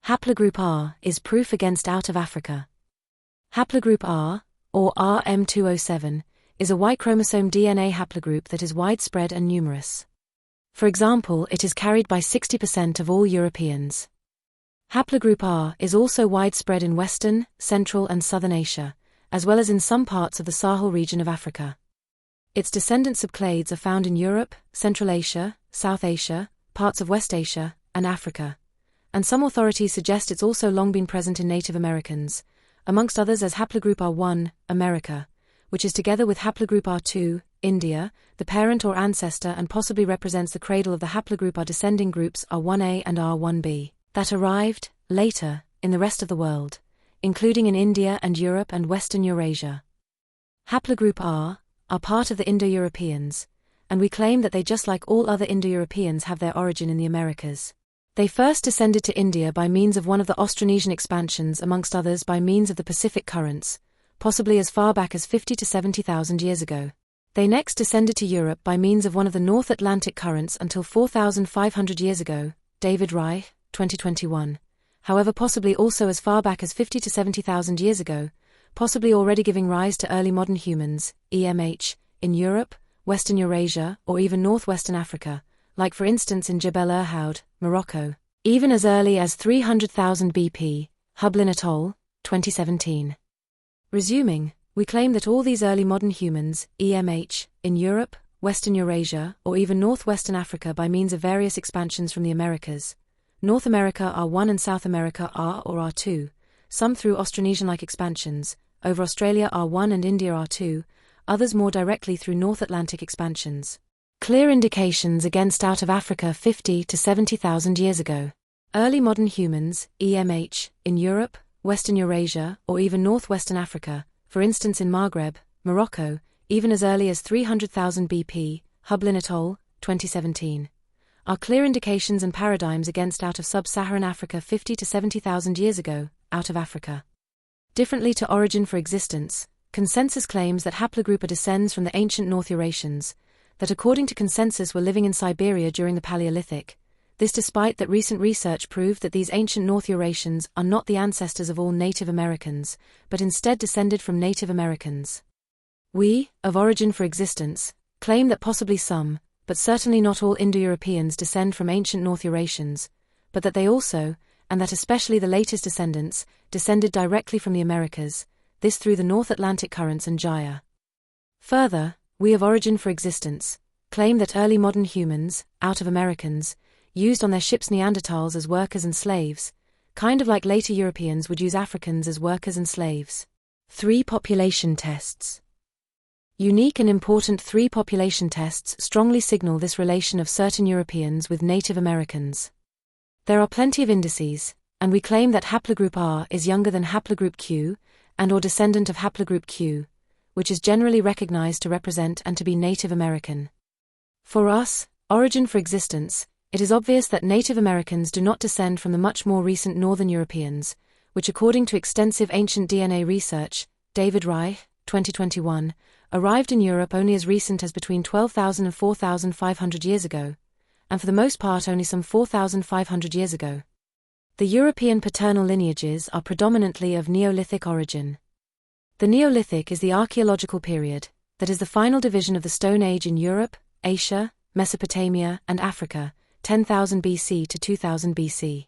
Haplogroup R is proof against out of Africa. Haplogroup R, or RM207, is a Y-chromosome DNA haplogroup that is widespread and numerous. For example, it is carried by 60% of all Europeans. Haplogroup R is also widespread in Western, Central and Southern Asia, as well as in some parts of the Sahel region of Africa. Its descendant subclades are found in Europe, Central Asia, South Asia, parts of West Asia, and Africa. And some authorities suggest it's also long been present in Native Americans, amongst others as Haplogroup R1, America, which is together with Haplogroup R2, India, the parent or ancestor and possibly represents the cradle of the Haplogroup R descending groups R1a and R1b, that arrived, later, in the rest of the world, including in India and Europe and Western Eurasia. Haplogroup R are part of the Indo-Europeans, and we claim that they just like all other Indo-Europeans have their origin in the Americas. They first descended to India by means of one of the Austronesian expansions, amongst others by means of the Pacific currents, possibly as far back as 50 to 70,000 years ago. They next descended to Europe by means of one of the North Atlantic currents until 4,500 years ago, David Reich, 2021. However, possibly also as far back as 50 to 70,000 years ago, possibly already giving rise to early modern humans, EMH, in Europe, Western Eurasia, or even northwestern Africa, like for instance in Jebel Irhoud, Morocco, even as early as 300,000 BP, Hublin et al., 2017. Resuming, we claim that all these early modern humans, EMH, in Europe, Western Eurasia, or even northwestern Africa by means of various expansions from the Americas, North America R1 and South America R or R2, some through Austronesian-like expansions, over Australia R1 and India R2, others more directly through North Atlantic expansions. Clear indications against out of Africa 50 to 70,000 years ago. Early modern humans, EMH, in Europe, Western Eurasia, or even northwestern Africa, for instance in Maghreb, Morocco, even as early as 300,000 BP, Hublin et al., 2017. Are clear indications and paradigms against out of sub-Saharan Africa 50 to 70,000 years ago, out of Africa. Differently to origin for existence, consensus claims that Haplogroup R descends from the Ancient North Eurasians, that according to consensus were living in Siberia during the Paleolithic, this despite that recent research proved that these ancient North Eurasians are not the ancestors of all Native Americans, but instead descended from Native Americans. We, of origin for existence, claim that possibly some, but certainly not all Indo-Europeans descend from ancient North Eurasians, but that they also, and that especially the latest descendants, descended directly from the Americas, this through the North Atlantic currents and Gyre. Further, we of origin for existence, claim that early modern humans, out of Americans, used on their ships Neanderthals as workers and slaves, kind of like later Europeans would use Africans as workers and slaves. 3 population tests. Unique and important 3 population tests strongly signal this relation of certain Europeans with Native Americans. There are plenty of indices, and we claim that Haplogroup R is younger than Haplogroup Q, and or descendant of Haplogroup Q, which is generally recognized to represent and to be Native American. For us, origin for existence, it is obvious that Native Americans do not descend from the much more recent Northern Europeans, which according to extensive ancient DNA research, David Reich, 2021, arrived in Europe only as recent as between 12,000 and 4,500 years ago, and for the most part only some 4,500 years ago. The European paternal lineages are predominantly of Neolithic origin. The Neolithic is the archaeological period, that is the final division of the Stone Age in Europe, Asia, Mesopotamia, and Africa, 10,000 BC to 2000 BC.